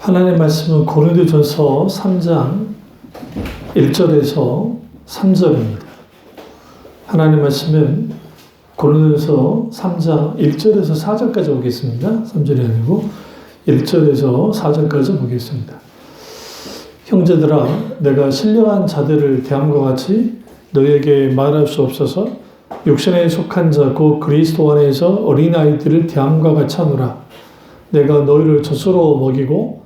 하나님의 말씀은 고린도전서 3장 1절에서 3절입니다. 하나님의 말씀은 고린도전서 3장 1절에서 4절까지 보겠습니다. 3절이 아니고 1절에서 4절까지 보겠습니다. 형제들아, 내가 신령한 자들을 대함과 같이 너희에게 말할 수 없어서 육신에 속한 자 곧 그리스도 안에서 어린아이들을 대함과 같이 하노라. 내가 너희를 젖으로 먹이고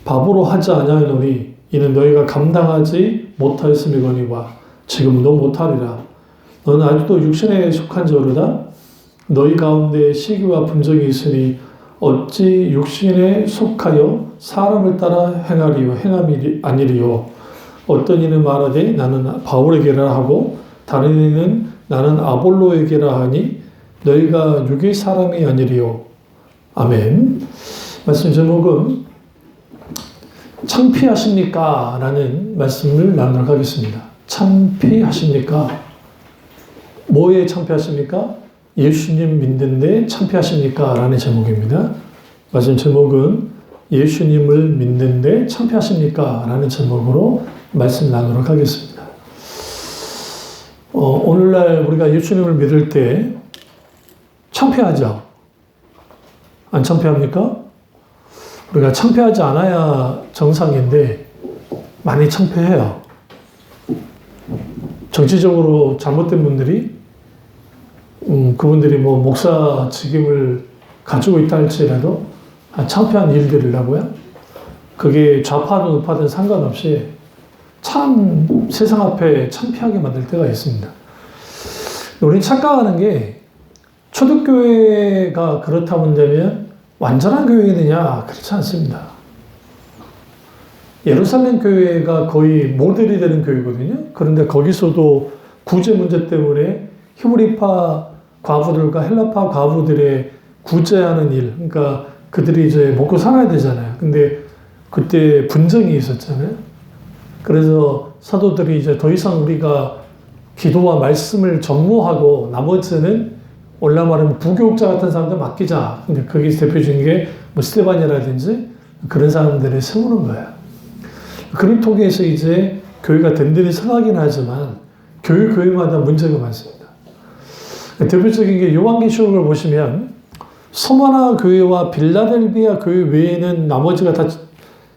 밥으로 하지 아니하노니 이는 너희가 감당하지 못하였음이거니와 지금도 못하리라. 너는 아직도 육신에 속한 자로다. 너희 가운데 시기와 분쟁이 있으니 어찌 육신에 속하여 사람을 따라 행함이 아니리요. 어떤 이는 말하되 나는 바울에게라 하고 다른 이는 나는 아볼로에게라 하니 너희가 육의 사람이 아니리요. 아멘. 말씀 제목은 창피하십니까? 라는 말씀을 나누도록 하겠습니다. 창피하십니까? 뭐에 창피하십니까? 예수님 믿는데 창피하십니까? 라는 제목입니다. 말씀 제목은 예수님을 믿는데 창피하십니까? 라는 제목으로 말씀 나누도록 하겠습니다. 오늘날 우리가 예수님을 믿을 때 창피하죠? 안 창피합니까? 우리가 창피하지 않아야 정상인데 많이 창피해요. 정치적으로 잘못된 분들이 그분들이 뭐 목사 직임을 가지고 있다 할지라도 창피한 일들이라고요. 그게 좌파든 우파든 상관없이 참 세상 앞에 창피하게 만들 때가 있습니다. 우리는 착각하는 게 초대교회가 그렇다 본다면 완전한 교회느냐? 그렇지 않습니다. 예루살렘 교회가 거의 모델이 되는 교회거든요. 그런데 거기서도 구제 문제 때문에 히브리파 과부들과 헬라파 과부들의 구제하는 일, 그러니까 그들이 이제 먹고 살아야 되잖아요. 근데 그때 분쟁이 있었잖아요. 그래서 사도들이 이제 더 이상 우리가 기도와 말씀을 전무하고 나머지는 올라 말하면 부교육자 같은 사람들 맡기자. 근데 거기서 대표적인 게 뭐 스테반이라든지 그런 사람들을 세우는 거예요. 그런 통해서 이제 교회가 든든히 서가긴 하지만 교회마다 문제가 많습니다. 대표적인 게 요한계시록을 보시면 서머나 교회와 빌라델비아 교회 외에는 나머지가 다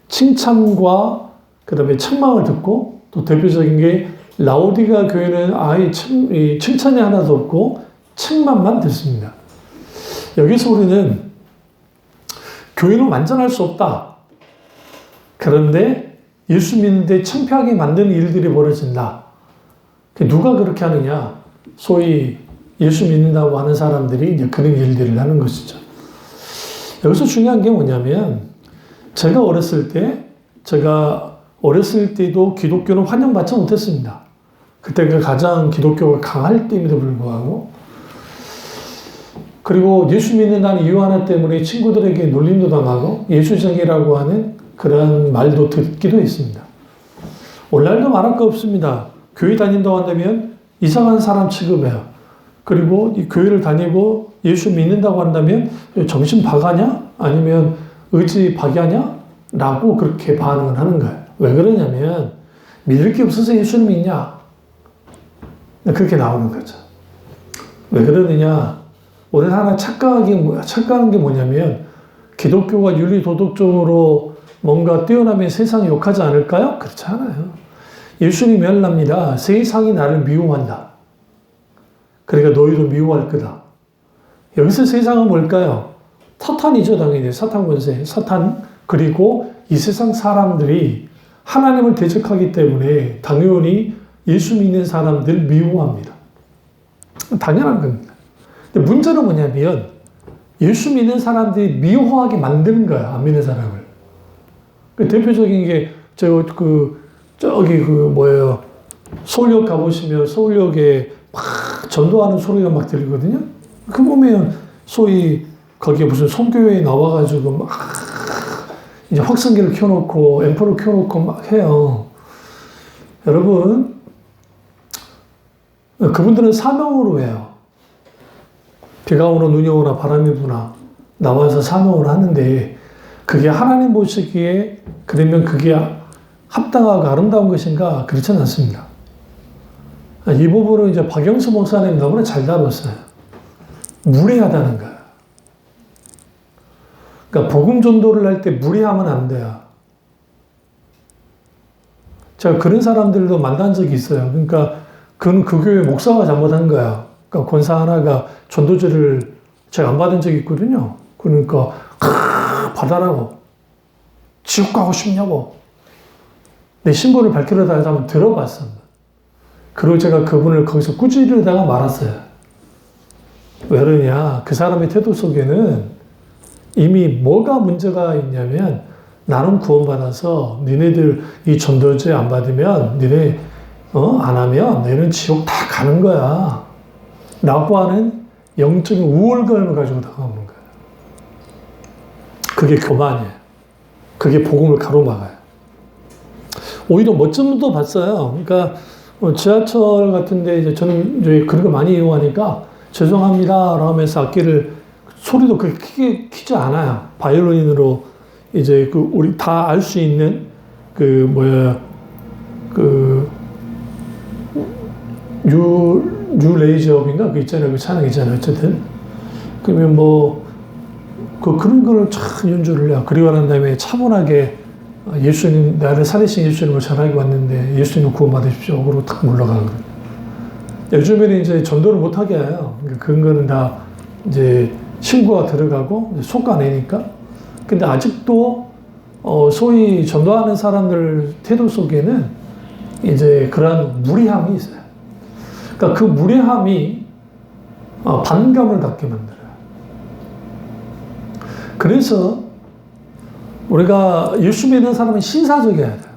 칭찬과 그 다음에 책망을 듣고 또 대표적인 게 라오디가 교회는 아예 칭찬이 하나도 없고 책망만 듣습니다. 여기서 우리는 교회는 완전할 수 없다. 그런데 예수 믿는데 창피하게 만드는 일들이 벌어진다. 누가 그렇게 하느냐? 소위 예수 믿는다고 하는 사람들이 이제 그런 일들을 하는 것이죠. 여기서 중요한 게 뭐냐면 제가 어렸을 때도 기독교는 환영받지 못했습니다. 그때가 가장 기독교가 강할 때임에도 불구하고 그리고 예수 믿는다는 이유 하나 때문에 친구들에게 놀림도 당하고 예수쟁이라고 하는 그런 말도 듣기도 했습니다. 오늘날도 말할 거 없습니다. 교회 다닌다고 한다면 이상한 사람 취급해요. 그리고 이 교회를 다니고 예수 믿는다고 한다면 정신 박하냐? 아니면 의지 박야냐? 라고 그렇게 반응을 하는 거예요. 왜 그러냐면 믿을 게 없어서 예수를 믿냐? 그렇게 나오는 거죠. 왜 그러느냐? 우리는 하나 착각하는 게 뭐냐면 기독교가 윤리도덕적으로 뭔가 뛰어나면 세상이 욕하지 않을까요? 그렇지 않아요. 예수님이 말합니다. 세상이 나를 미워한다. 그러니까 너희도 미워할 거다. 여기서 세상은 뭘까요? 사탄이죠, 당연히. 사탄 권세, 사탄. 그리고 이 세상 사람들이 하나님을 대적하기 때문에 당연히 예수 믿는 사람들 미워합니다. 당연한 겁니다. 근데 문제는 뭐냐면 예수 믿는 사람들이 미워하게 만드는 거야, 안 믿는 사람을. 대표적인 게 서울역 가보시면 서울역에 막 전도하는 소리가 막 들리거든요. 그 보면 소위 거기에 무슨 선교회에 나와가지고 막 이제 확성기를 켜놓고 앰프를 켜놓고 막 해요. 여러분, 그분들은 사명으로 해요. 비가 오나 눈이 오나 바람이 부나 나와서 사명을 하는데 그게 하나님 보시기에 그러면 그게 합당하고 아름다운 것인가? 그렇지는 않습니다. 이 부분은 이제 박영수 목사님 너무나 잘 다뤘어요. 무례하다는 거야. 그러니까 복음 전도를 할 때 무례하면 안 돼요. 제가 그런 사람들도 만난 적이 있어요. 그러니까 그건 그 교회 목사가 잘못한 거야. 그러니까 권사 하나가 전도제를 제가 안 받은 적이 있거든요. 그러니까 받아라고. 지옥 가고 싶냐고. 내 신분을 밝히려다 한번 들어봤어. 그리고 제가 그분을 거기서 꾸짖으려다가 말았어요. 왜 그러냐. 그 사람의 태도 속에는 이미 뭐가 문제가 있냐면 나는 구원받아서 니네들 이 전도제 안 받으면 니네 안 하면 너희는 지옥 다 가는 거야. 라고 하는 영적인 우월감을 가지고 다가오는 거예요. 그게 교만이에요. 그게 복음을 가로막아요. 오히려 멋진 분도 봤어요. 그러니까 지하철 같은데 이제 저는 이제 그런 거 많이 이용하니까 죄송합니다 라면서 악기를 소리도 그렇게 크게 키지 않아요. 바이올린으로 이제 그 우리 다 알 수 있는 뉴 레이저업인가 그 있잖아요. 그 찬양 있잖아요. 어쨌든 그러면 그런 거를 참 연주를 해요. 그리고 난 다음에 차분하게 예수님, 나를 살리신 예수님을 전하게 왔는데 예수님을 구원받으십시오. 그러고 탁 물러가는 거예요. 요즘에는 이제 전도를 못하게 해요. 그런 거는 다 이제 신고가 들어가고 속아내니까. 근데 아직도 소위 전도하는 사람들 태도 속에는 이제 그러한 무례함이 있어요. 그러니까 그 무례함이 반감을 갖게 만들어요. 그래서 우리가 예수 믿는 사람은 신사적이어야 돼요.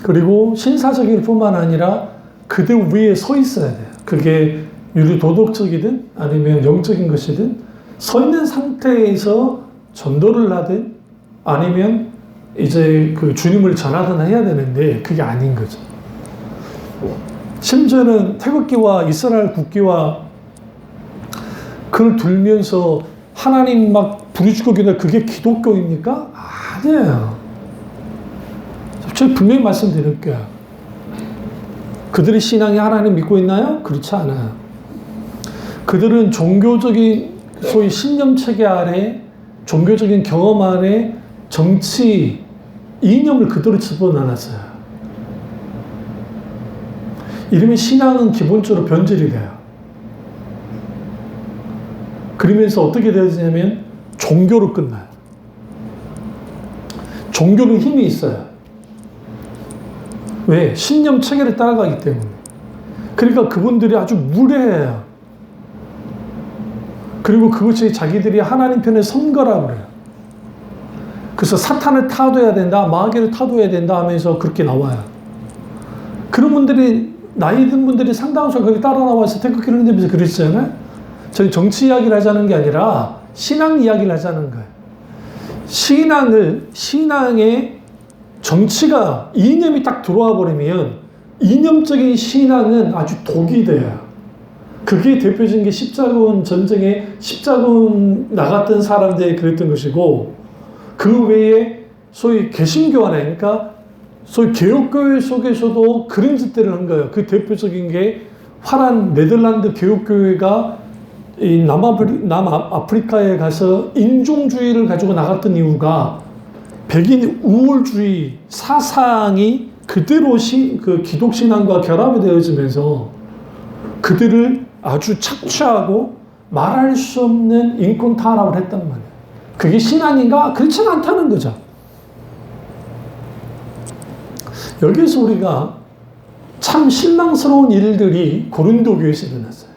그리고 신사적일 뿐만 아니라 그들 위에 서 있어야 돼요. 그게 유리 도덕적이든 아니면 영적인 것이든 서 있는 상태에서 전도를 하든 아니면 이제 그 주님을 전하든 해야 되는데 그게 아닌 거죠. 심지어는 태극기와 이스라엘 국기와 그걸 들면서 하나님 막 부르짖고 기도해 그게 기독교입니까? 아니에요. 제가 분명히 말씀드릴게요. 그들의 신앙이 하나님 믿고 있나요? 그렇지 않아요. 그들은 종교적인 소위 신념체계 아래 종교적인 경험 아래 정치 이념을 그대로 집어넣어놨어요. 이러면 신앙은 기본적으로 변질이 돼요. 그러면서 어떻게 되냐면 종교로 끝나요. 종교는 힘이 있어요. 왜? 신념 체계를 따라가기 때문에. 그러니까 그분들이 아주 무례해요. 그리고 그것이 자기들이 하나님 편에 선 거라고 그래요. 그래서 사탄을 타도해야 된다, 마귀를 타도해야 된다 하면서 그렇게 나와요. 그런 분들이, 나이 든 분들이 상당수 거기 따라 나와서 태극기를 흔들면서 그러시잖아요. 저희 정치 이야기를 하자는 게 아니라 신앙 이야기를 하자는 거예요. 신앙의 정치가 이념이 딱 들어와 버리면 이념적인 신앙은 아주 독이 돼요. 그게 대표적인 게 십자군 전쟁에 십자군 나갔던 사람들이 그랬던 것이고 그 외에 소위 개신교 안에 그러니까 소위 개혁교회 속에서도 그런 짓들을 한 거예요. 그 대표적인 게 화란 네덜란드 개혁교회가 이 남아프리카에 가서 인종주의를 가지고 나갔던 이유가 백인 우월주의 사상이 그대로 그 기독신앙과 결합이 되어지면서 그들을 아주 착취하고 말할 수 없는 인권 탄압을 했단 말이에요. 그게 신앙인가? 그렇지는 않다는 거죠. 여기서 우리가 참 실망스러운 일들이 고린도 교회에서 일어났어요.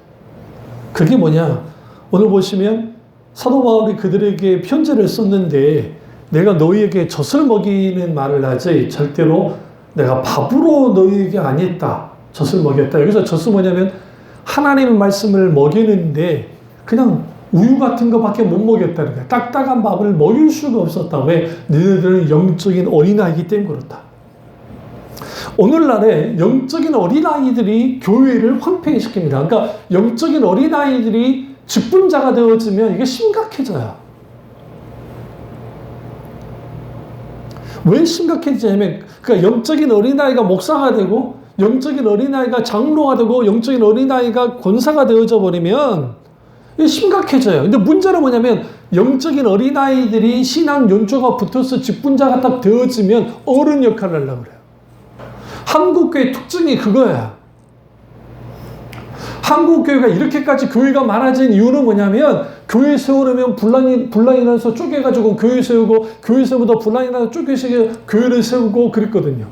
그게 뭐냐? 오늘 보시면 사도 바울이 그들에게 편지를 썼는데 내가 너희에게 젖을 먹이는 말을 하지 절대로 내가 밥으로 너희에게 안 했다. 젖을 먹였다. 여기서 젖은 뭐냐면 하나님의 말씀을 먹이는데 그냥 우유 같은 거밖에 못 먹였다는 거야. 딱딱한 밥을 먹일 수가 없었다. 왜? 너희들은 영적인 어린아이이기 때문에 그렇다. 오늘날에 영적인 어린아이들이 교회를 황폐시킵니다. 그러니까 영적인 어린아이들이 직분자가 되어지면 이게 심각해져요. 왜 심각해지냐면, 그러니까 영적인 어린아이가 목사가 되고, 영적인 어린아이가 장로가 되고, 영적인 어린아이가 권사가 되어져 버리면 이게 심각해져요. 근데 문제는 뭐냐면, 영적인 어린아이들이 신앙 연조가 붙어서 직분자가 딱 되어지면 어른 역할을 하려고 그래요. 한국교회 특징이 그거야. 한국교회가 이렇게까지 교회가 많아진 이유는 뭐냐면, 교회 세우려면 분란이 나서 쪼개가지고 교회 세우고, 교회 세우면 분란이 나서 쪼개서 교회를 세우고 그랬거든요.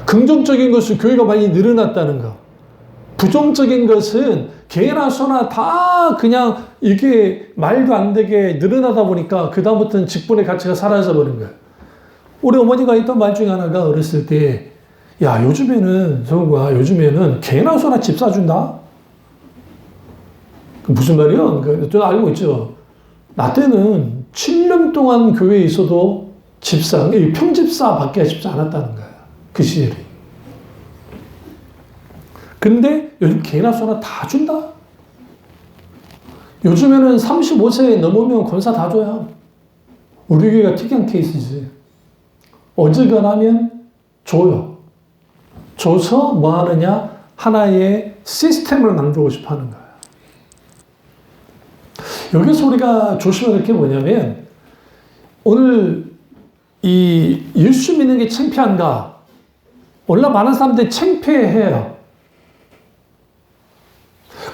긍정적인 것은 교회가 많이 늘어났다는 거. 부정적인 것은 개나 소나 다 그냥 이게 말도 안 되게 늘어나다 보니까 그다음부터는 직분의 가치가 사라져 버린 거예요. 우리 어머니가 했던 말 중에 하나가 어렸을 때, 야, 요즘에는 개나 소나 집 사준다? 그 무슨 말이야? 좀 알고 있죠? 나 때는 7년 동안 교회에 있어도 평집사 밖에 쉽지 않았다는 거야. 그 시절이. 근데 요즘 개나 소나 다 준다? 요즘에는 35세 넘으면 권사 다 줘요. 우리 교회가 특이한 케이스지. 어지간하면 줘요. 줘서 뭐 하느냐? 하나의 시스템을 만들고 싶어 하는 거예요. 여기서 우리가 조심해야 될 게 뭐냐면, 오늘 이 예수 믿는 게 창피한가? 원래 많은 사람들이 창피해요.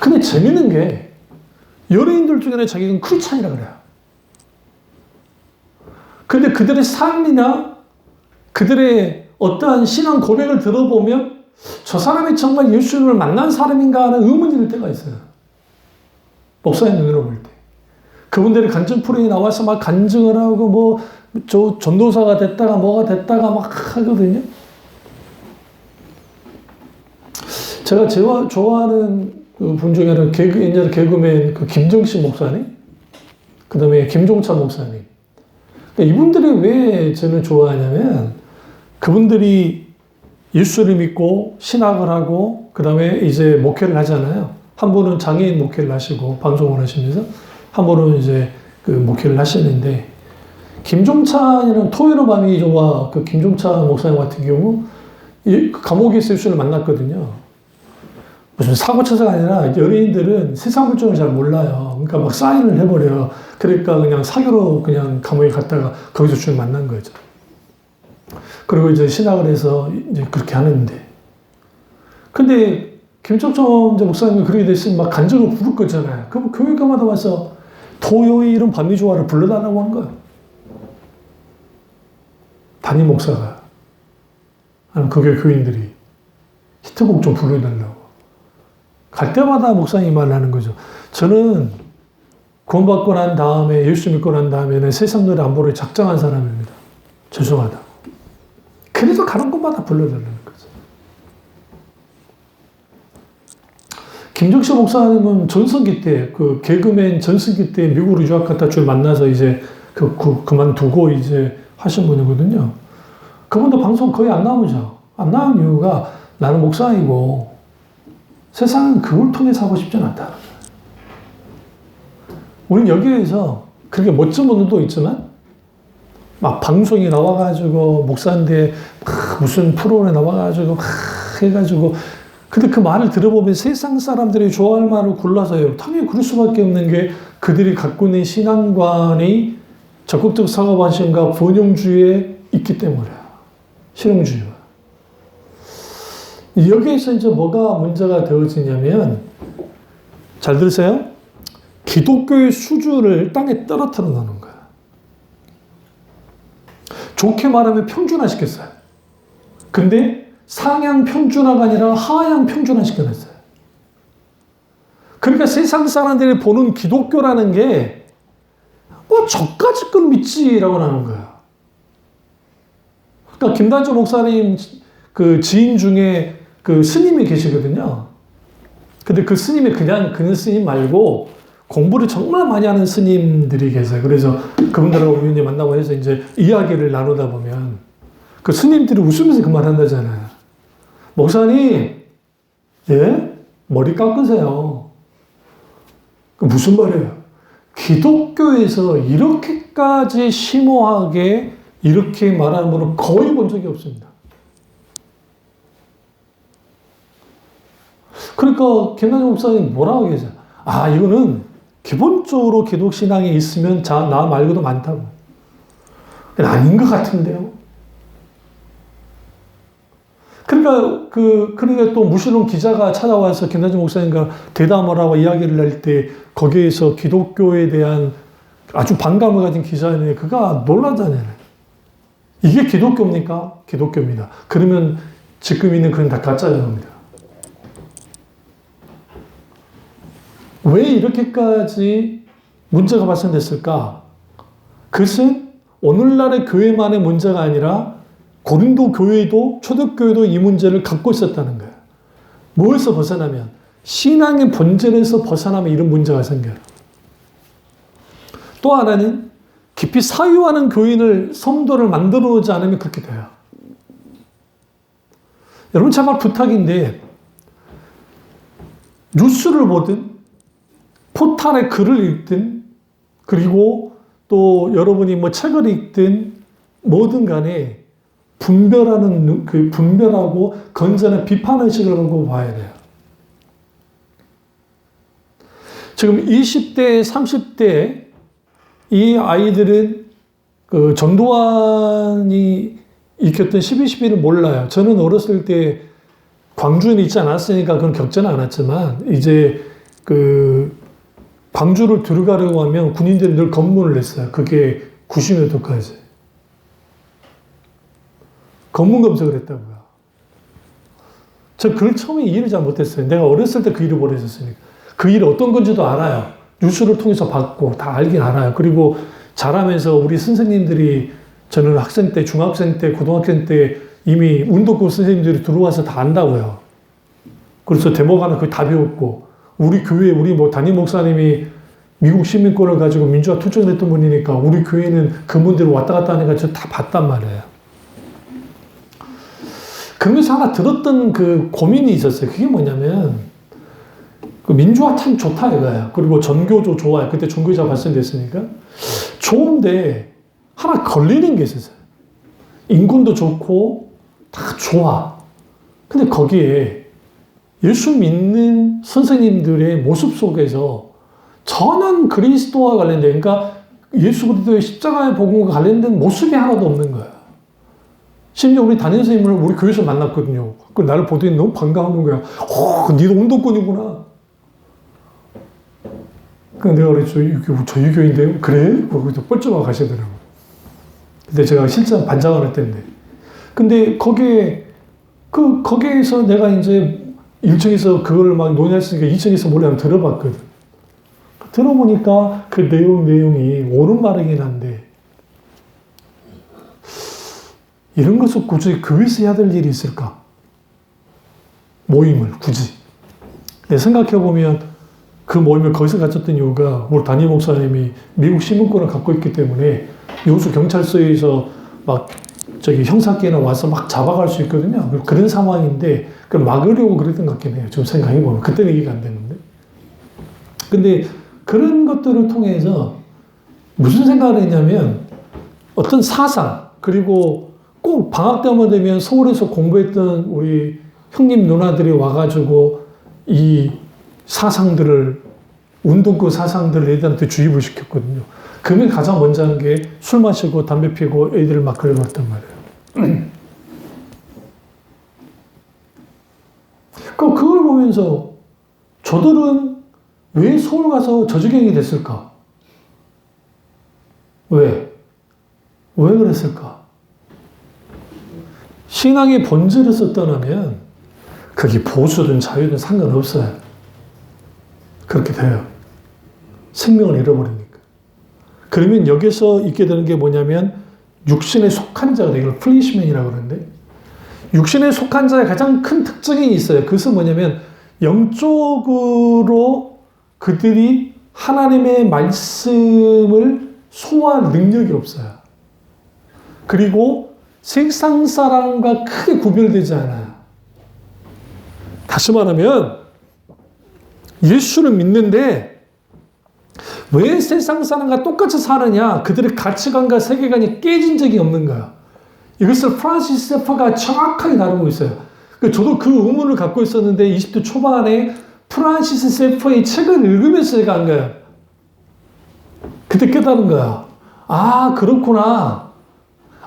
근데 재밌는 게, 연예인들 중에는 자기는 크리스찬이라고 그래요. 근데 그들의 삶이나 그들의 어떠한 신앙 고백을 들어보면 저 사람이 정말 예수님을 만난 사람인가 하는 의문이 들 때가 있어요. 목사의 눈으로 볼 때. 그분들이 간증 프로에 나와서 막 간증을 하고 전도사가 됐다가 뭐가 됐다가 막 하거든요. 제가 좋아하는 분 중에는 옛날에 개그맨 김정식 목사님, 그 다음에 김종찬 목사님. 이분들이 왜 저는 좋아하냐면, 그분들이 예수를 믿고 신학을 하고, 그 다음에 이제 목회를 하잖아요. 한 분은 장애인 목회를 하시고, 방송을 하시면서, 한 분은 이제 목회를 하시는데, 김종찬이랑 토요일 밤이 저와 김종찬 목사님 같은 경우, 감옥에서 예수를 만났거든요. 무슨 사고 쳐서가 아니라 연예인들은 세상 물정을 잘 몰라요. 그러니까 막 사인을 해버려요. 그러니까 그냥 사교로 그냥 감옥에 갔다가 거기서 주님 만난 거죠. 그리고 이제 신학을 해서 이제 그렇게 하는데. 근데 김종찬 목사님이 그렇게 됐으면 막 간증을 부를 거잖아요. 그럼 교회가마다 와서 토요일 이런 밤이 좋아를 불러달라고 한 거예요. 담임 목사가. 아니면 그 교회 교인들이 히트곡 좀 불러달라고. 갈 때마다 목사님이 말을 하는 거죠. 저는 구원받고 난 다음에, 예수 믿고 난 다음에는 세상 노래 안 부르기 작정한 사람입니다. 죄송하다. 그래서 가는 곳마다 불러달라는 거죠. 김정식 목사님은 전성기 때, 개그맨 전성기 때 미국으로 유학 갔다 줄 만나서 이제 그만두고 이제 하신 분이거든요. 그분도 방송 거의 안 나오죠. 안 나온 이유가, 나는 목사이고, 세상은 그걸 통해서 하고 싶지 않다. 우린 여기에서 그렇게 멋진 분들도 있지만, 막 방송에 나와가지고, 목사인데, 무슨 프로그램에 나와가지고, 해가지고, 근데 그 말을 들어보면 세상 사람들이 좋아할 말을 골라서요. 당연히 그럴 수밖에 없는 게, 그들이 갖고 있는 신앙관이 적극적 사고방식과 번영주의에 있기 때문이에요. 실용주의와. 여기에서 이제 뭐가 문제가 되어지냐면, 잘 들으세요? 기독교의 수준을 땅에 떨어뜨려 놓는 거야. 좋게 말하면 평준화 시켰어요. 근데 상향 평준화가 아니라 하향 평준화 시켜놨어요. 그러니까 세상 사람들이 보는 기독교라는 게, 저까지 건 믿지라고 하는 거야. 그러니까 김단조 목사님 지인 중에 스님이 계시거든요. 근데 그 스님이 그냥 스님 말고 공부를 정말 많이 하는 스님들이 계세요. 그래서 그분들하고 우연히 만나고 해서 이제 이야기를 나누다 보면 그 스님들이 웃으면서 그 말 한다잖아요. 목사님, 예? 머리 깎으세요. 그 무슨 말이에요? 기독교에서 이렇게까지 심오하게 이렇게 말하는 분은 거의 본 적이 없습니다. 그러니까 김남주 목사님 뭐라고 계세요? 이거는 기본적으로 기독신앙에 있으면 나 말고도 많다고. 아닌 것 같은데요. 그러니까 또 무신론 기자가 찾아와서 김남주 목사님과 대담을 하고 이야기를 할 때 거기에서 기독교에 대한 아주 반감을 가진 기자인데 그가 놀라잖아요. 이게 기독교입니까? 기독교입니다. 그러면 지금 있는 그건 다 가짜입니다. 왜 이렇게까지 문제가 발생됐을까? 그것은 오늘날의 교회만의 문제가 아니라 고린도 교회도 초대교회도 이 문제를 갖고 있었다는 거예요. 무엇에서 벗어나면? 신앙의 본질에서 벗어나면 이런 문제가 생겨요. 또 하나는 깊이 사유하는 교인을, 성도를 만들어 오지 않으면 그렇게 돼요. 여러분 정말 부탁인데 뉴스를 보든 포탈에 글을 읽든 그리고 또 여러분이 뭐 책을 읽든 뭐든 간에 분별하고 건전한 비판의식을 갖고 봐야 돼요. 지금 20대, 30대 이 아이들은 그 전두환이 일으켰던 12.12를 몰라요. 저는 어렸을 때 광주에 있지 않았으니까 그건 겪지는 않았지만 이제 광주를 들어가려고 하면 군인들이 늘 검문을 했어요. 그게 90년도까지. 검문 검색을 했다고요. 저 그걸 처음에 이해를 잘 못했어요. 내가 어렸을 때 그 일을 벌였었으니까. 그 일이 어떤 건지도 알아요. 뉴스를 통해서 봤고 다 알긴 알아요. 그리고 자라면서 우리 선생님들이 저는 학생 때, 중학생 때, 고등학생 때 이미 운동권 선생님들이 들어와서 다 안다고요. 그래서 대목하나 그걸 다 배웠고 우리 교회, 우리 담임 목사님이 미국 시민권을 가지고 민주화 투쟁을 했던 분이니까 우리 교회는 그분들이 왔다 갔다 하니까 저 다 봤단 말이에요. 그러면서 하나 들었던 그 고민이 있었어요. 그게 뭐냐면 그 민주화 참 좋다 이거예요. 그리고 전교조 좋아요. 그때 전교조가 발생됐으니까. 좋은데 하나 걸리는 게 있었어요. 인권도 좋고 다 좋아. 근데 거기에 예수 믿는 선생님들의 모습 속에서 전한 그리스도와 관련된, 그러니까 예수 그리스도의 십자가의 복음과 관련된 모습이 하나도 없는 거야. 심지어 우리 담임 선생님을 우리 교회에서 만났거든요. 그 나를 보더니 너무 반가운 거야. 니도 운동권이구나. 그러니까 내가 그랬죠. 저희 교회인데요. 그래? 그러고 뻘쭘하고 가시더라고요. 근데 제가 실제 반장을 했던데. 근데 거기에서 내가 이제 1층에서 그걸 막 논의했으니까 2층에서 몰래 한번 들어봤거든. 들어보니까 그 내용이 옳은 말이긴 한데, 이런 것을 굳이 교회에서 해야 될 일이 있을까? 모임을 굳이. 근데 생각해보면 그 모임을 거기서 가졌던 이유가 우리 담임 목사님이 미국 시민권을 갖고 있기 때문에 여수 경찰서에서 막 형사께나 와서 막 잡아갈 수 있거든요. 그런 상황인데 그걸 막으려고 그랬던 것 같긴 해요. 지금 생각해보면. 그때는 이해가 안 되는데. 근데 그런 것들을 통해서 무슨 생각을 했냐면 어떤 사상, 그리고 꼭 방학 때만 되면 서울에서 공부했던 우리 형님 누나들이 와가지고 이 사상들을, 운동권 사상들을 애들한테 주입을 시켰거든요. 그러면 가장 먼저 하는 게 술 마시고 담배 피고 애들을 막 그려봤단 말이에요. 그걸 보면서 저들은 왜 서울 가서 저주경이 됐을까? 왜 그랬을까? 신앙의 본질에서 떠나면 그게 보수든 자유든 상관없어요. 그렇게 돼요. 생명을 잃어버리니까. 그러면 여기서 있게 되는 게 뭐냐면 육신에 속한 자가 이걸 플리시맨이라고 그러는데, 육신에 속한 자의 가장 큰 특징이 있어요. 그것은 뭐냐면 영적으로 그들이 하나님의 말씀을 소화할 능력이 없어요. 그리고 세상 사람과 크게 구별되지 않아요. 다시 말하면 예수를 믿는데 왜 세상 사람과 똑같이 사느냐? 그들의 가치관과 세계관이 깨진 적이 없는 거야. 이것을 프란시스 세퍼가 정확하게 다루고 있어요. 저도 그 의문을 갖고 있었는데 20대 초반에 프란시스 세퍼의 책을 읽으면서 제가 한 거예요. 그때 깨달은 거야. 아, 그렇구나.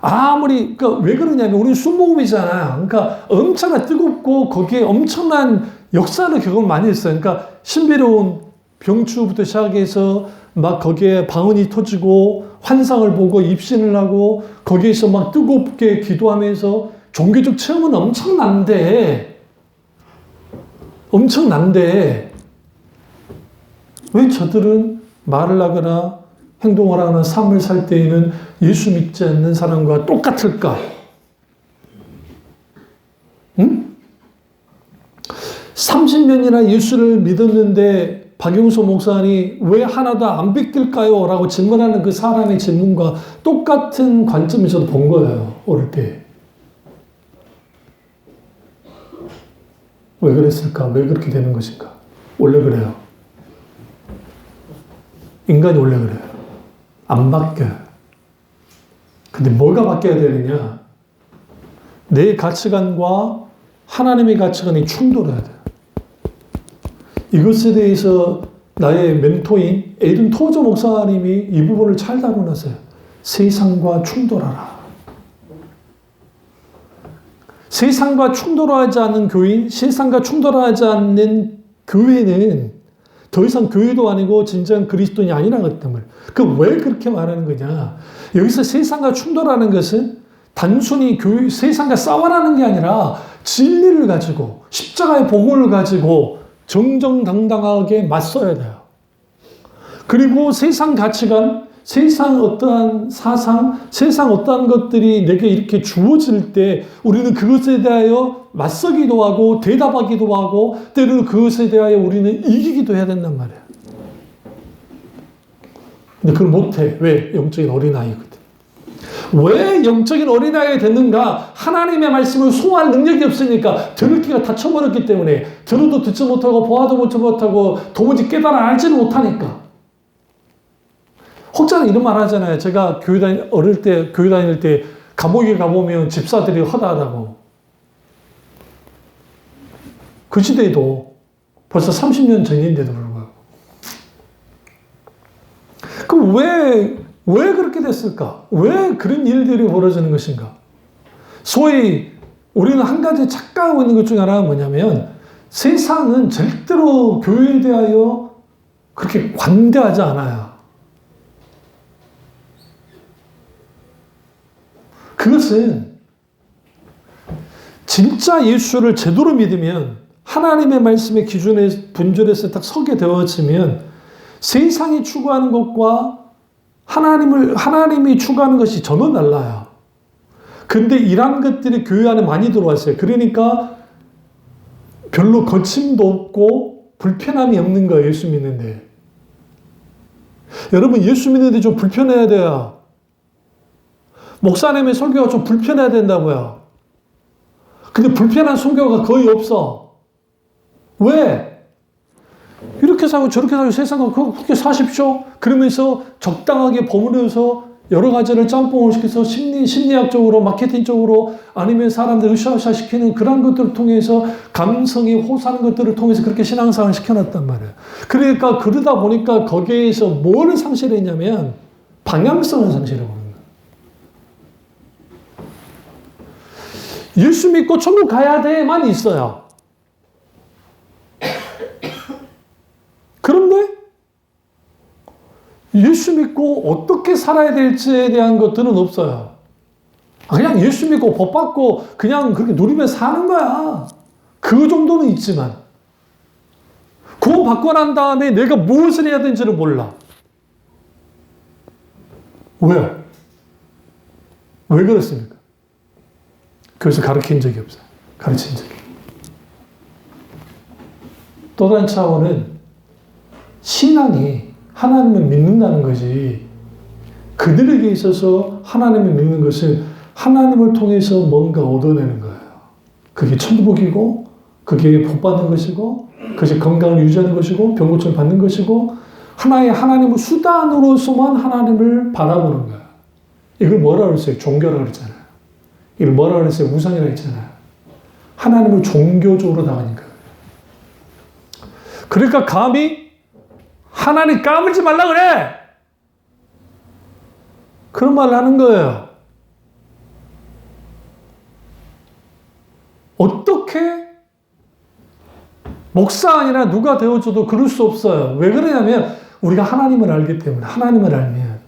그러니까 왜 그러냐면 우리는 순복음이잖아요. 그러니까 엄청나 뜨겁고 거기에 엄청난 역사를 경험을 많이 했어요. 그러니까 신비로운 병추부터 시작해서 막 거기에 방언이 터지고 환상을 보고 입신을 하고 거기에서 막 뜨겁게 기도하면서 종교적 체험은 엄청난데 왜 저들은 말을 하거나 행동을 하거나 삶을 살 때에는 예수 믿지 않는 사람과 똑같을까? 응? 30년이나 예수를 믿었는데 박용서 목사님이 왜 하나도 안 뺏길까요? 라고 질문하는 그 사람의 질문과 똑같은 관점에서 본 거예요. 어릴 때. 왜 그랬을까? 왜 그렇게 되는 것인가? 원래 그래요. 인간이 원래 그래요. 안 바뀌어요. 근데 뭐가 바뀌어야 되느냐? 내 가치관과 하나님의 가치관이 충돌해야 돼요. 이것에 대해서 나의 멘토인 에이든 토저 목사님이 이 부분을 잘 다루셨어요. 세상과 충돌하라. 세상과 충돌하지 않는 교인, 세상과 충돌하지 않는 교회는 더 이상 교회도 아니고 진정한 그리스도인이 아니라기 때문에. 왜 그렇게 말하는 거냐? 여기서 세상과 충돌하는 것은 단순히 세상과 싸워라는 게 아니라 진리를 가지고 십자가의 복음을 가지고 정정당당하게 맞서야 돼요. 그리고 세상 가치관, 세상 어떠한 사상, 세상 어떠한 것들이 내게 이렇게 주어질 때 우리는 그것에 대하여 맞서기도 하고 대답하기도 하고 때로는 그것에 대하여 우리는 이기기도 해야 된단 말이에요. 근데 그걸 못해. 왜? 영적인 어린아이거든. 왜 영적인 어린아이가 됐는가? 하나님의 말씀을 소화할 능력이 없으니까 들을 귀가 닫혀버렸기 때문에 들어도 듣지 못하고 보아도 보지 못하고 도무지 깨달아 알지를 못하니까. 혹자는 이런 말 하잖아요. 제가 교회 다닐 때 감옥에 가보면 집사들이 허다하다고. 그 시대에도 벌써 30년 전인데도 불구하고. 그럼 왜 그렇게 됐을까? 왜 그런 일들이 벌어지는 것인가? 소위 우리는 한 가지 착각하고 있는 것 중에 하나가 뭐냐면 세상은 절대로 교회에 대하여 그렇게 관대하지 않아요. 그것은 진짜 예수를 제대로 믿으면 하나님의 말씀의 기준에 분별해서 딱 서게 되어지면 세상이 추구하는 것과 하나님이 추구하는 것이 전혀 달라요. 근데 이런 것들이 교회 안에 많이 들어왔어요. 그러니까 별로 거침도 없고 불편함이 없는 거예요. 예수 믿는데. 여러분 예수 믿는데 좀 불편해야 돼요. 목사님의 설교가 좀 불편해야 된다고요. 근데 불편한 설교가 거의 없어. 왜? 이렇게 사고 저렇게 사고 세상은 그렇게 사십시오. 그러면서 적당하게 버무려서 여러 가지를 짬뽕을 시켜서 심리학적으로 마케팅적으로 아니면 사람들 으쌰으쌰 시키는 그런 것들을 통해서 감성이 호소하는 것들을 통해서 그렇게 신앙생활을 시켜놨단 말이에요. 그러니까 그러다 보니까 거기에서 뭐를 상실했냐면 방향성을 상실해버린 거예요. 예수 믿고 천국 가야 돼만 있어요. 그런데 예수 믿고 어떻게 살아야 될지에 대한 것들은 없어요. 그냥 예수 믿고 복 받고 그냥 그렇게 누리며 사는 거야. 그 정도는 있지만 구원 받고 난 다음에 내가 무엇을 해야 되는지를 몰라. 왜? 왜 그렇습니까? 그래서 가르친 적이 없어요. 가르친 적이. 또 다른 차원은 신앙이 하나님을 믿는다는 것이 그들에게 있어서 하나님을 믿는 것은 하나님을 통해서 뭔가 얻어내는 거예요. 그게 천국이고 그게 복 받는 것이고 그것이 건강을 유지하는 것이고 병고침을 받는 것이고 하나의 하나님을 수단으로서만 하나님을 바라보는 거야. 이걸 뭐라 그랬어요? 종교라고 그랬잖아요. 이걸 뭐라 그랬어요? 우상이라고 했잖아요. 하나님을 종교적으로 나가니까. 그러니까 감히 하나님 까불지 말라 그래! 그런 말을 하는 거예요. 어떻게 목사 아니라 누가 되어줘도 그럴 수 없어요. 왜 그러냐면 우리가 하나님을 알기 때문에. 하나님을 알면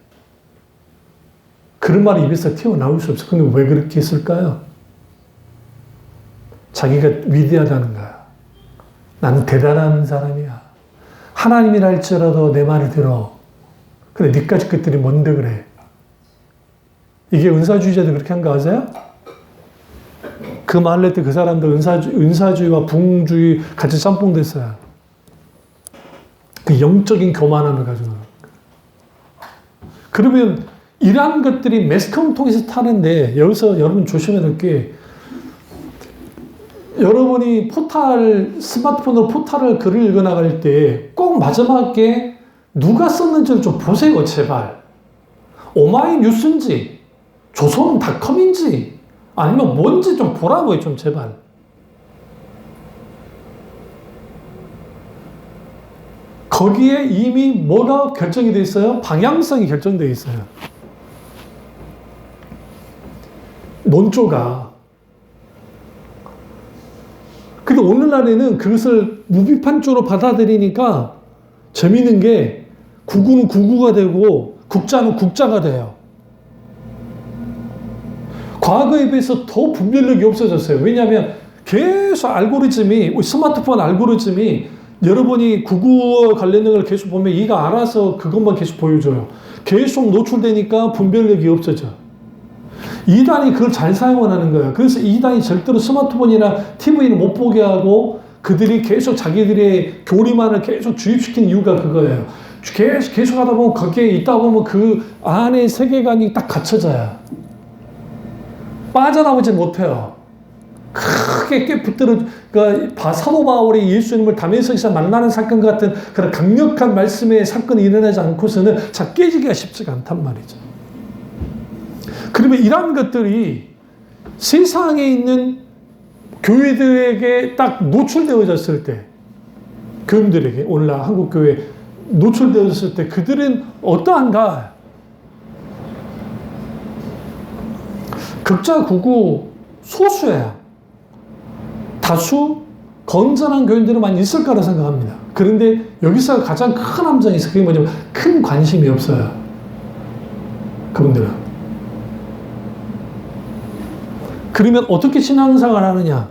그런 말이 입에서 튀어나올 수 없어요. 근데 왜 그렇게 했을까요? 자기가 위대하다는 거야. 나는 대단한 사람이야. 하나님이라 할지라도 내 말을 들어. 근데 니까지 것들이 뭔데 그래. 이게 은사주의자들 그렇게 한 거 아세요? 그 말을 할 때 그 사람들 은사주의와 붕주의 같이 짬뽕 됐어요. 그 영적인 교만함을 가지고. 그러면 이러한 것들이 매스컴을 통해서 타는데 여기서 여러분 조심해야 될 게 여러분이 스마트폰으로 포탈을 글을 읽어나갈 때 꼭 마지막에 누가 썼는지를 좀 보세요, 제발. 오마이뉴스인지, 조선닷컴인지, 아니면 뭔지 좀 보라고요, 좀 제발. 거기에 이미 뭐가 결정이 돼 있어요? 방향성이 결정되어 있어요. 논조가. 근데 오늘날에는 그것을 무비판적으로 받아들이니까 재미있는 게 구구는 구구가 되고 국자는 국자가 돼요. 과거에 비해서 더 분별력이 없어졌어요. 왜냐하면 계속 알고리즘이, 스마트폰 알고리즘이 여러분이 구구와 관련된 걸 계속 보면 얘가 알아서 그것만 계속 보여줘요. 계속 노출되니까 분별력이 없어져. 이단이 그걸 잘 사용을 하는 거예요. 그래서 이단이 절대로 스마트폰이나 TV를 못 보게 하고 그들이 계속 자기들의 교리만을 계속 주입시키는 이유가 그거예요. 계속 하다 보면 거기에 있다 보면 그 안에 세계관이 딱 갇혀져요. 빠져나오지 못해요. 크게 깨붙들어, 그러니까 사도 바울이 예수님을 다메섹에서 만나는 사건 같은 그런 강력한 말씀의 사건이 일어나지 않고서는 잘 깨지기가 쉽지가 않단 말이죠. 그러면 이러한 것들이 세상에 있는 교회들에게 딱 노출되어졌을 때, 교인들에게, 오늘날 한국교회 노출되어졌을 때 그들은 어떠한가? 극자구구 소수예요. 다수 건전한 교인들은 많이 있을 거라 생각합니다. 그런데 여기서 가장 큰 함정이 있어요. 그게 뭐냐면 큰 관심이 없어요. 그분들은. 그러면 어떻게 신앙생활을 하느냐?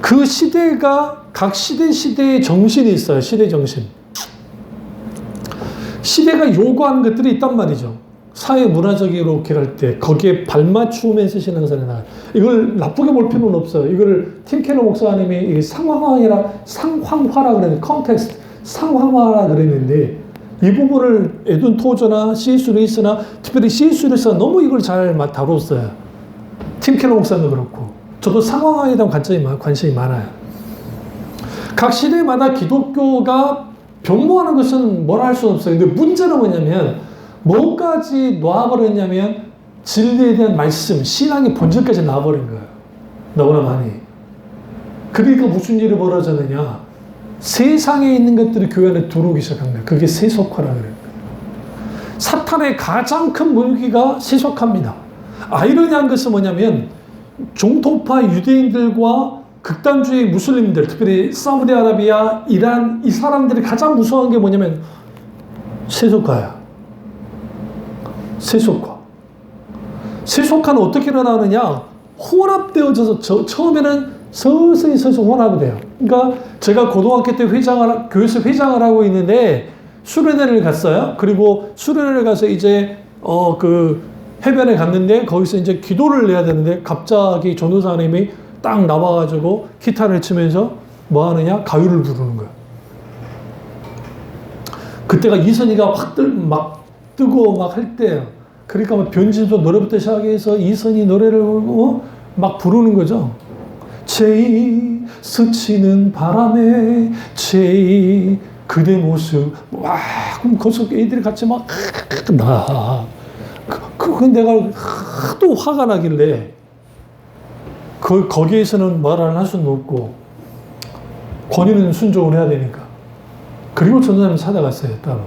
그 시대가 각 시대의 정신이 있어요. 시대 정신. 시대가 요구하는 것들이 있단 말이죠. 사회 문화적으로 할 때 거기에 발맞추면서 신앙생활을 나가요. 이걸 나쁘게 볼 필요는 없어요. 이걸 팀 켈러 목사님이 상황화라 그랬는데 컨텍스트 상황화라 그랬는데 이 부분을 에든 토저나 C.S. 루이스나 특별히 C.S. 루이스가 너무 이걸 잘 다뤘어요. 팀 켈러 목사님도 그렇고 저도 상황화에 대한 관심이 많아요. 각 시대마다 기독교가 변모하는 것은 뭐라 할 수는 없어요. 근데 문제는 뭐냐면 뭐까지 놔버렸냐면 진리에 대한 말씀, 신앙의 본질까지 놔버린 거예요. 너무나 많이. 그러니까 무슨 일이 벌어졌느냐. 세상에 있는 것들이 교회 안에 들어오기 시작한 거예요. 그게 세속화라고 그래요. 사탄의 가장 큰 무기가 세속화입니다. 아이러니한 것은 뭐냐면 종토파 유대인들과 극단주의 무슬림들, 특별히 사우디아라비아, 이란 이 사람들이 가장 무서운 게 뭐냐면 세속화야. 세속화. 세속화는 어떻게 일어나느냐? 혼합되어져서 처음에는 서서히 혼합이 돼요. 그러니까 제가 고등학교 때 교회에서 회장을 하고 있는데 수련회를 갔어요. 그리고 수련회를 가서 이제 그 해변에 갔는데 거기서 이제 기도를 해야 되는데 갑자기 전도사님이 딱 나와가지고 기타를 치면서 뭐 하느냐? 가요를 부르는 거예요. 그때가 이선희가 막 뜨고 막 할 때예요. 그러니까 막 변진도 노래부터 시작해서 이선희 노래를 막 부르는 거죠. 제이 스치는 바람에 제이 그대 모습 와 그럼 거기서 애들이 같이 그 내가 하도 화가 나길래 거기에서는 말을 할 수는 없고 권위는 순종을 해야 되니까 그리고 전도사님 찾아갔어요 따로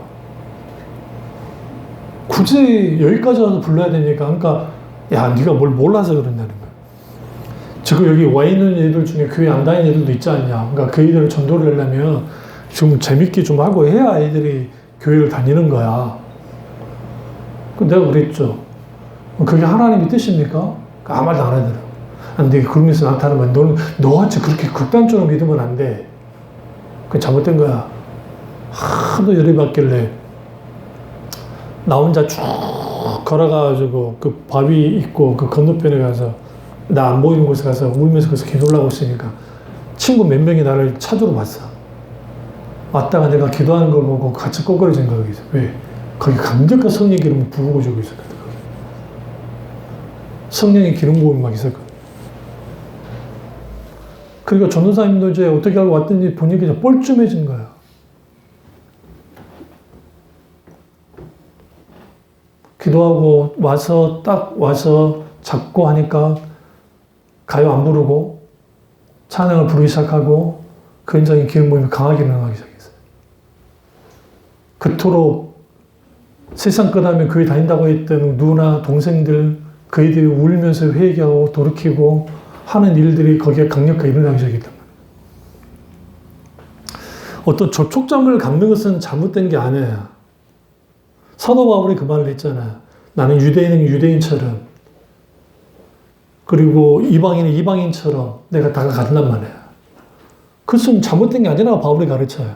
굳이 여기까지 와서 불러야 되니까 그러니까 야 네가 뭘 몰라서 그런다는 거야 지금 여기 와 있는 애들 중에 교회 안 다니는 애들도 있지 않냐 그러니까 그 애들을 전도를 하려면 좀 재밌게 좀 하고 해야 애들이 교회를 다니는 거야 내가 그랬죠 그게 하나님의 뜻입니까? 아무 말도 안 하더라고 안 돼. 그러면서 나타나면 너같이 그렇게 극단적으로 믿으면 안 돼. 그건 잘못된 거야. 하도 열이 받길래 나 혼자 쭉 걸어가지고 그 바위 있고 그 건너편에 가서 나 안 보이는 곳에 가서 울면서 거기서 기도를 하고 있으니까 친구 몇 명이 나를 찾으러 왔어. 왔다가 내가 기도하는 걸 보고 같이 꼬꾸라진 거야. 거기서. 왜? 거기 강력한 성령 기름을 부고 주고 있었거든. 성령의 기름 부음이 막 있었거든. 그러니까 전도사님도 이제 어떻게 하고 왔더니 보니까 이제 뻘쭘해진 거야. 기도하고 와서 딱 와서 잡고 하니까 가요 안 부르고 찬양을 부르기 시작하고 그 현장에 기름 부음이 강하게 일어나기 시작했어요. 그토록 세상 끝하면 교회 다닌다고 했던 누나 동생들 그 애들이 울면서 회개하고 돌이키고 하는 일들이 거기에 강력하게 일어나기 시작했단 말이에요. 어떤 접촉점을 갖는 것은 잘못된 게 아니에요. 사도 바울이 그 말을 했잖아요. 나는 유대인은 유대인처럼 그리고 이방인은 이방인처럼 내가 다가간단 말이에요. 그것은 잘못된 게 아니라 바울이 가르쳐요.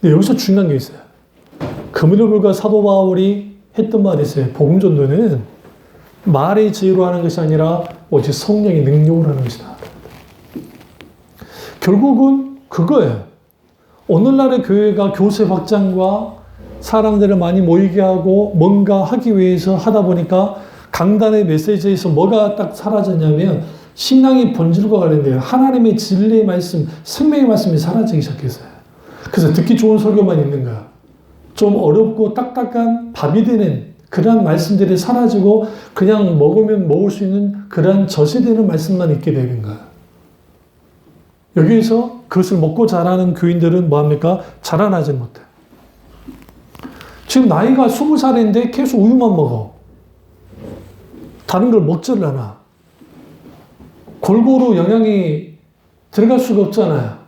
근데 여기서 중요한 게 있어요. 그럼에도 불구하고 사도 바울이 했던 말이 있어요. 복음 전도는 말의 지혜로 하는 것이 아니라 오직 성령의 능력으로 하는 것이다. 결국은 그거예요. 오늘날의 교회가 교세 확장과 사람들을 많이 모이게 하고 뭔가 하기 위해서 하다 보니까 강단의 메시지에서 뭐가 딱 사라졌냐면 신앙의 본질과 관련돼요. 하나님의 진리의 말씀, 생명의 말씀이 사라지기 시작했어요. 그래서 듣기 좋은 설교만 있는 거야. 좀 어렵고 딱딱한 밥이 되는 그러한 말씀들이 사라지고 그냥 먹으면 먹을 수 있는 그러한 저세되는 말씀만 있게 되는 거야. 여기에서 그것을 먹고 자라는 교인들은 뭐합니까? 자라나지 못해. 지금 나이가 20살인데 계속 우유만 먹어. 다른 걸 먹지를 않아. 골고루 영양이 들어갈 수가 없잖아요.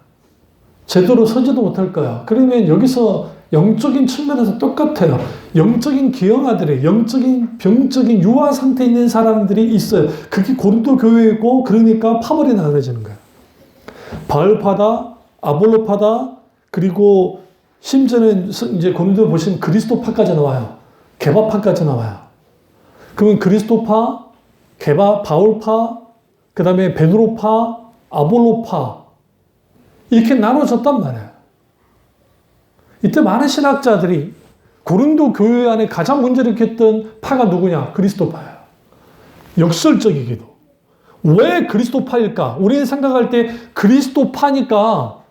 제대로 서지도 못할 거야. 그러면 여기서 영적인 측면에서 똑같아요. 영적인 기형아들이, 영적인 병적인 유아 상태에 있는 사람들이 있어요. 그게 고린도 교회이고 그러니까 파벌이 나눠지는 거예요. 바울파다, 아볼로파다, 그리고 심지어는 이제 고린도 보시면 그리스도파까지 나와요. 개바파까지 나와요. 그러면 그리스도파, 개바, 바울파, 그 다음에 베드로파, 아볼로파 이렇게 나눠졌단 말이에요. 이때 많은 신학자들이 고린도 교회 안에 가장 문제를 일으켰던 파가 누구냐? 그리스도파예요. 역설적이게도. 왜 그리스도파일까? 우리는 생각할 때 그리스도파니까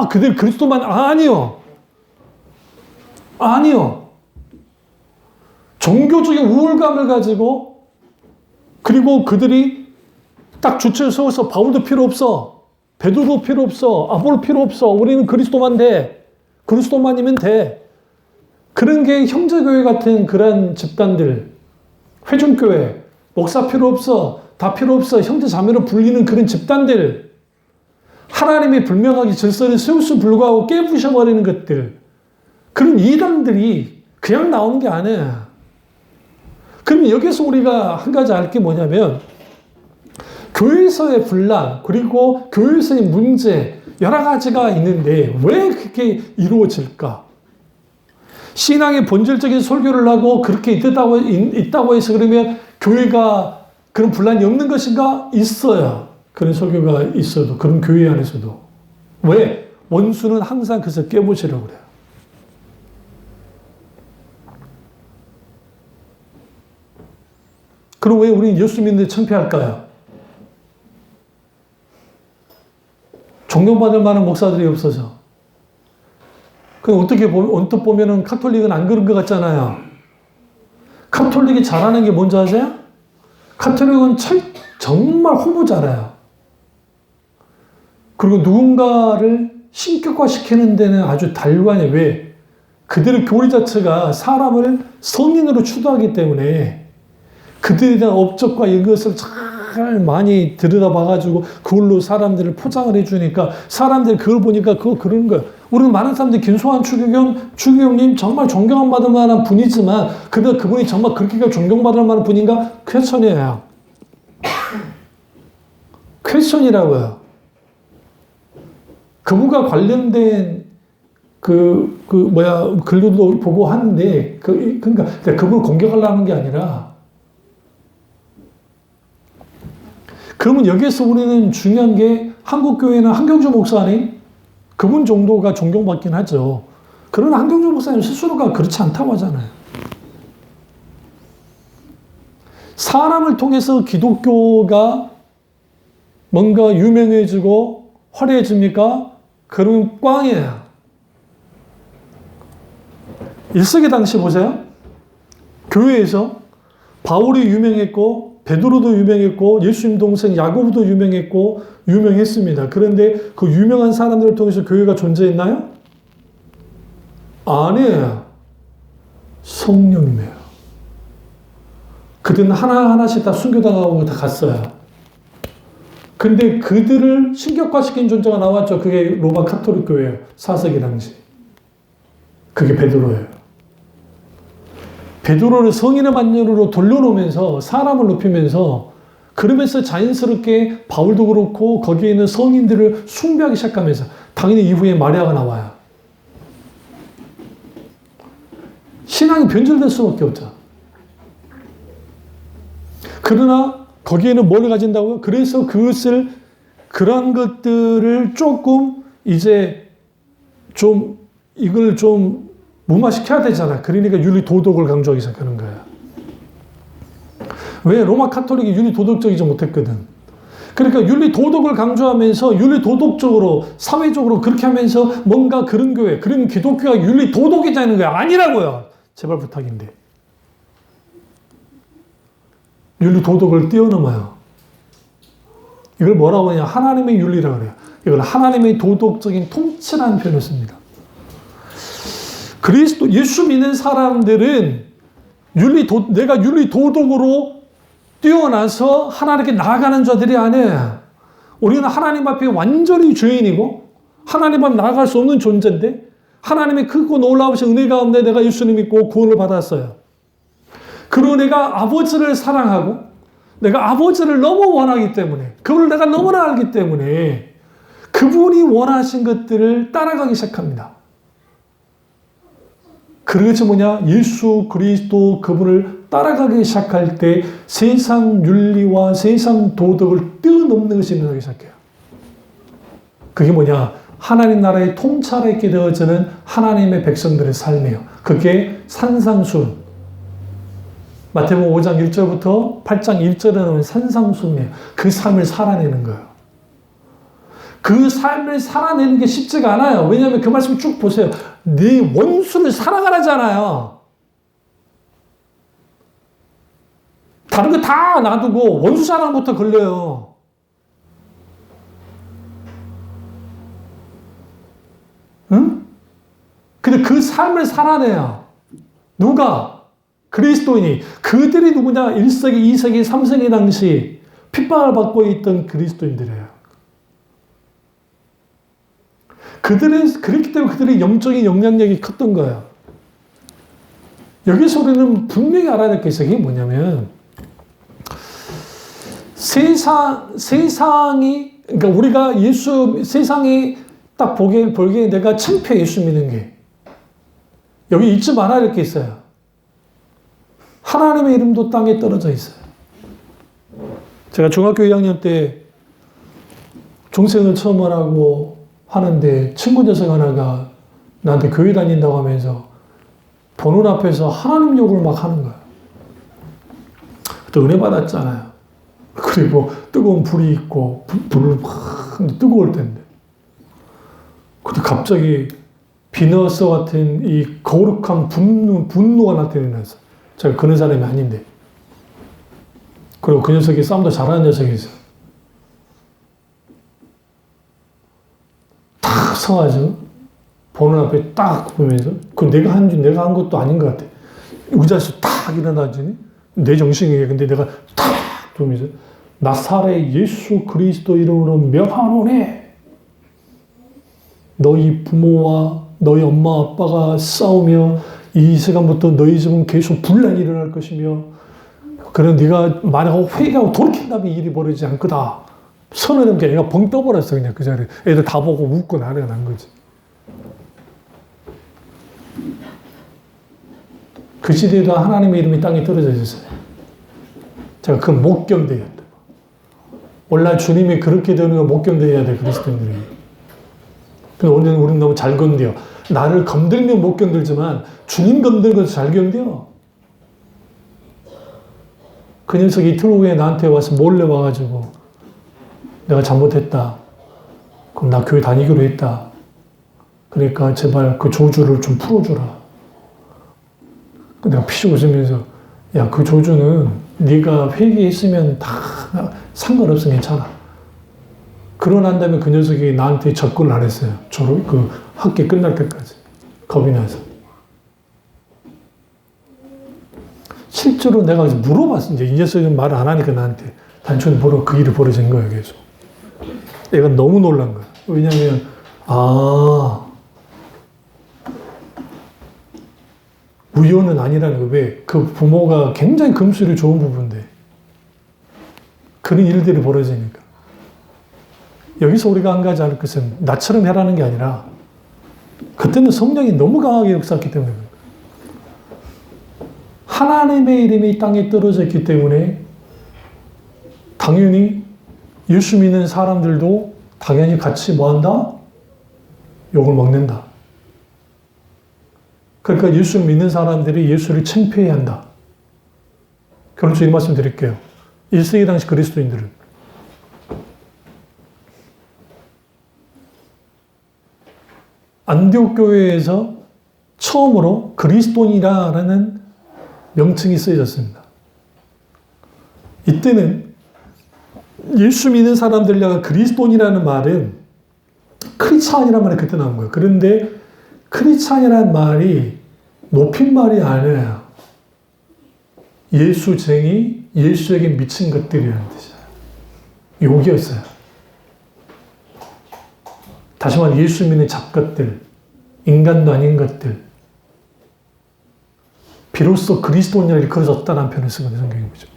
그들 그리스도만 아니요. 종교적인 우울감을 가지고 그리고 그들이 딱 주체를 세워서 바울도 필요 없어. 베드로도 필요 없어. 아볼로 필요 없어. 우리는 그리스도만 돼. 그리스도만이면 돼. 그런 게 형제교회 같은 그런 집단들, 회중교회, 목사 필요 없어. 다 필요 없어. 형제 자매로 불리는 그런 집단들, 하나님의 분명하게 질서를 세울 수 불구하고 깨부셔버리는 것들, 그런 이단들이 그냥 나오는 게 아니야. 그러면 여기서 우리가 한 가지 알 게 뭐냐면 교회에서의 분란 그리고 교회에서의 문제 여러 가지가 있는데 왜 그렇게 이루어질까? 신앙의 본질적인 설교를 하고 그렇게 있다고 해서 그러면 교회가 그런 분란이 없는 것인가? 있어요. 그런 설교가 있어도 그런 교회 안에서도. 왜? 원수는 항상 그것을 깨부시려고 그래요. 그럼 왜 우리는 예수 믿는데 창피할까요? 존경받을 만한 목사들이 없어져. 그 어떻게 보면, 언뜻 보면은 카톨릭은 안 그런 것 같잖아요. 카톨릭이 잘하는 게 뭔지 아세요? 카톨릭은 정말 홍보 잘해요. 그리고 누군가를 신격화시키는 데는 아주 달관해. 왜? 그들의 교리 자체가 사람을 성인으로 추도하기 때문에 그들에 대한 업적과 이것을 잘 많이 들여다봐가지고 그걸로 사람들을 포장을 해주니까 사람들이 그걸 보니까 그러는 거예요. 우리는 많은 사람들이 김소환 추기경님 정말 존경받을 만한 분이지만 근데 그분이 정말 그렇게 존경받을 만한 분인가? 퀘스천이에요. 퀘스천이라고요. 그분과 관련된 글도 보고 하는데 그러니까 그분을 공격하려는 게 아니라 그러면 여기에서 우리는 중요한 게 한국교회는 한경주 목사님 그분 정도가 존경받긴 하죠. 그러나 한경주 목사님 스스로가 그렇지 않다고 하잖아요. 사람을 통해서 기독교가 뭔가 유명해지고 화려해집니까? 그러면 꽝이에요. 1세기 당시 보세요. 교회에서 바울이 유명했고 베드로도 유명했고 예수님 동생 야고보도 유명했고 유명했습니다. 그런데 그 유명한 사람들을 통해서 교회가 존재했나요? 아니에요. 성령님이에요. 그들은 하나하나씩 다 순교당하고 다 갔어요. 근데 그들을 신격화시킨 존재가 나왔죠. 그게 로마 카톨릭 교회예요. 4세기 당시. 그게 베드로예요. 베드로를 성인의 만년으로 돌려놓으면서 사람을 높이면서 그러면서 자연스럽게 바울도 그렇고 거기에 있는 성인들을 숭배하기 시작하면서 당연히 이후에 마리아가 나와요. 신앙이 변질될 수밖에 없죠. 그러나 거기에는 뭘 가진다고요? 그래서 그런 것들을 조금 이제 좀 이걸 좀 무마시켜야 되잖아. 그러니까 윤리 도덕을 강조하기 시작하는 거야. 왜? 로마 카톨릭이 윤리 도덕적이지 못했거든. 그러니까 윤리 도덕을 강조하면서 윤리 도덕적으로 사회적으로 그렇게 하면서 뭔가 그런 교회, 그런 기독교가 윤리 도덕이자는 거야. 아니라고요. 제발 부탁인데. 윤리 도덕을 뛰어넘어요. 이걸 뭐라고 하냐? 하나님의 윤리라고 그래요. 이걸 하나님의 도덕적인 통치라는 표현을 씁니다. 예수 믿는 사람들은 내가 윤리 도덕으로 뛰어나서 하나님께 나아가는 자들이 아니에요. 우리는 하나님 앞에 완전히 죄인이고 하나님 앞에 나아갈 수 없는 존재인데 하나님의 크고 놀라우신 은혜 가운데 내가 예수님 믿고 구원을 받았어요. 그리고 내가 아버지를 사랑하고 내가 아버지를 너무 원하기 때문에 그분을 내가 너무나 알기 때문에 그분이 원하신 것들을 따라가기 시작합니다. 그것이 뭐냐? 예수 그리스도 그분을 따라가기 시작할 때 세상 윤리와 세상 도덕을 뛰어넘는 것이 일어나기 시작해요. 그게 뭐냐? 하나님 나라의 통찰에 있게 되어지는 하나님의 백성들의 삶이에요. 그게 산상수훈. 마태복음 5장 1절부터 8장 1절에 나오는 산상수훈이에요. 그 삶을 살아내는 거예요. 그 삶을 살아내는 게 쉽지가 않아요. 왜냐하면 그 말씀 쭉 보세요. 네 원수를 사랑하라잖아요. 다른 거 다 놔두고 원수 사랑부터 걸려요. 응? 근데 그 삶을 살아내요. 누가? 그리스도인이. 그들이 누구냐? 1세기, 2세기, 3세기 당시 핍박을 받고 있던 그리스도인들이에요. 그렇기 때문에 그들의 영적인 영향력이 컸던 거예요. 여기서 우리는 분명히 알아야 될 게 있어요. 그게 뭐냐면, 세상이, 그러니까 우리가 세상이 딱 보기에 내가 창피해, 예수 믿는 게. 여기 잊지 말아야 될 게 있어요. 하나님의 이름도 땅에 떨어져 있어요. 제가 중학교 2학년 때 중생을 처음 하라고 하는데 친구 녀석 하나가 나한테 교회 다닌다고 하면서 보는 앞에서 하나님 욕을 막 하는 거야. 또 은혜 받았잖아요. 그리고 뜨거운 불이 있고 불을 막 뜨거울 텐데 근데 갑자기 비너스 같은 이 거룩한 분노가 나타나서 제가 그런 사람이 아닌데. 그리고 그 녀석이 싸움도 잘하는 녀석이 있어요. 딱 서가지고 보는 앞에 딱 보면서 그 내가 한 것도 아닌 것 같아. 의자에서 딱 일어나지니 내 정신이에요. 근데 내가 딱 보면서 나사렛 예수 그리스도 이름으로 명하노니 너희 부모와 너희 엄마 아빠가 싸우며 이 시간부터 너희 집은 계속 분란이 일어날 것이며 그런 네가 만약에 회개하고 돌이킨다면 일이 벌어지지 않을 거다. 선을 넘게 애가 벙 떠버렸어. 그냥 그 자리에. 애들 다 보고 웃고 난리가 난 거지. 그 시대에도 하나님의 이름이 땅에 떨어져 있었어요. 제가 그걸 못 견뎌야 돼. 원래 주님이 그렇게 되는 걸 못 견뎌야 돼, 그리스도인들이. 근데 오늘은 우리는 너무 잘 견뎌. 나를 건들면 못 견딜지만 주님 건드는 것도 잘 견뎌. 그 녀석이 이틀 후에 나한테 와서 몰래 와가지고 내가 잘못했다. 그럼 나 교회 다니기로 했다. 그러니까 제발 그 저주를 좀 풀어주라. 내가 피식 웃으면서 야, 그 저주는 네가 회개했으면 다 상관없어. 괜찮아. 그러고 난 다음에 그 녀석이 나한테 접근을 안 했어요. 그 학기 끝날 때까지. 겁이 나서. 실제로 내가 물어봤어. 이제 이 녀석은 말을 안 하니까 나한테. 단순히 그 일이 벌어진 거예요, 계속. 얘가 너무 놀란 거야. 왜냐면, 우연은 아니라는 거. 왜? 그 부모가 굉장히 금술이 좋은 부부인데. 그런 일들이 벌어지니까. 여기서 우리가 한 가지 알 것은 나처럼 해라는 게 아니라 그때는 성령이 너무 강하게 역사했기 때문에 하나님의 이름이 땅에 떨어졌기 때문에 당연히 예수 믿는 사람들도 당연히 같이 뭐한다? 욕을 먹는다. 그러니까 예수 믿는 사람들이 예수를 창피해야 한다. 결론적인 말씀 드릴게요. 1세기 당시 그리스도인들은 안디옥 교회에서 처음으로 그리스도인이라는 명칭이 쓰여졌습니다. 이때는 예수 믿는 사람들과 그리스도인이라는 말은 크리스찬이라는 말이 그때 나온 거예요. 그런데 크리스찬이라는 말이 높임말이 아니라 예수쟁이, 예수에게 미친 것들이라는 뜻이에요. 욕이었어요. 다시 말해 예수 믿는 잡것들, 인간도 아닌 것들. 비로소 그리스도인이라 일컬어졌다는 표현을 쓰거든요, 성경에 보죠.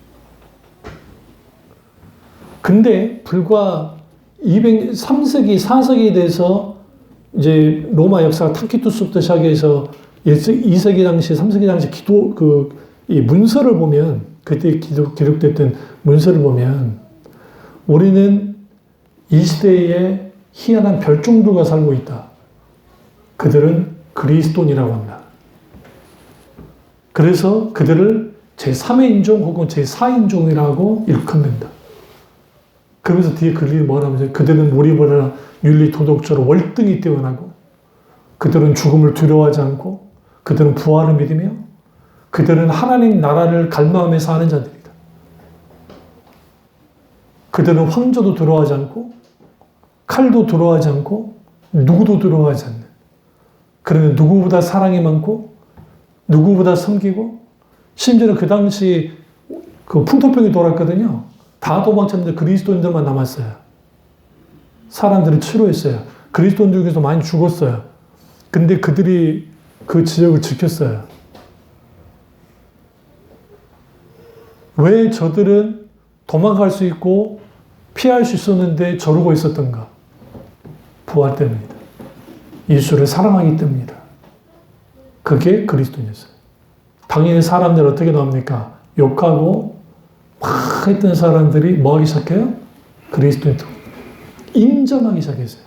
근데 불과 3세기, 4세기에 대해서 이제 로마 역사가 타키투스부터 시작해서 2세기 당시, 3세기 당시 이 문서를 보면, 그때 기록됐던 문서를 보면, 우리는 이 시대에 희한한 별종들과 살고 있다. 그들은 그리스도인이라고 합니다. 그래서 그들을 제3의 인종 혹은 제4인종이라고 일컫는다. 그러면서 뒤에 그들이 뭐라면 그들은 우리보다 윤리 도덕적으로 월등히 뛰어나고 그들은 죽음을 두려워하지 않고 그들은 부활을 믿으며 그들은 하나님 나라를 갈망하며 사는 자들이다. 그들은 황제도 두려워하지 않고 칼도 두려워하지 않고 누구도 두려워하지 않는 그러면 누구보다 사랑이 많고 누구보다 섬기고 심지어는 그 당시 그 풍토병이 돌았거든요. 다 도망쳤는데 그리스도인들만 남았어요. 사람들을 치료했어요. 그리스도인들 중에서 많이 죽었어요. 근데 그들이 그 지역을 지켰어요. 왜 저들은 도망갈 수 있고 피할 수 있었는데 저러고 있었던가? 부활 때문입니다. 예수를 사랑하기 때문이다. 그게 그리스도인이었어요. 당연히 사람들 어떻게 나옵니까? 욕하고 막 했던 사람들이 뭐 하기 시작해요? 그리스도인 인정하기 시작했어요.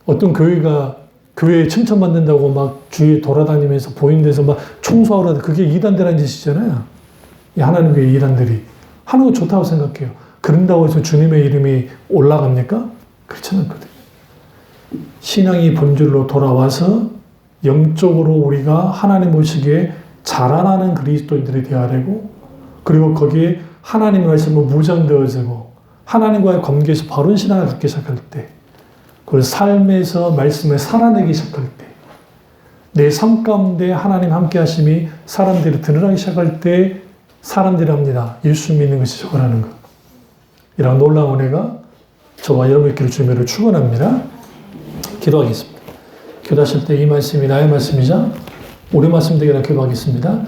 어떤 교회에 칭찬받는다고 막 주위에 돌아다니면서 보이는 데서 막 청소하러 그게 이단들한 짓이잖아요. 이 하나님 교회 이단들이. 하는 거 좋다고 생각해요. 그런다고 해서 주님의 이름이 올라갑니까? 그렇지 않거든요. 신앙이 본질로 돌아와서 영적으로 우리가 하나님 보시기에 자라나는 그리스도인들이 되어야 되고, 그리고 거기에 하나님의 말씀은 무장되어지고 하나님과의 관계에서 바른 신앙을 갖기 시작할 때, 그 삶에서 말씀을 살아내기 시작할 때, 내 삶 가운데 하나님 함께 하심이 사람들이 드러나기 시작할 때 사람들이 합니다. 예수 믿는 것이 저거라는 것. 이런 놀라운 은혜가 저와 여러분의 길을 주님으로 축원합니다. 기도하겠습니다. 기도하실 때 이 말씀이 나의 말씀이자 우리 말씀 되기를 기도하겠습니다.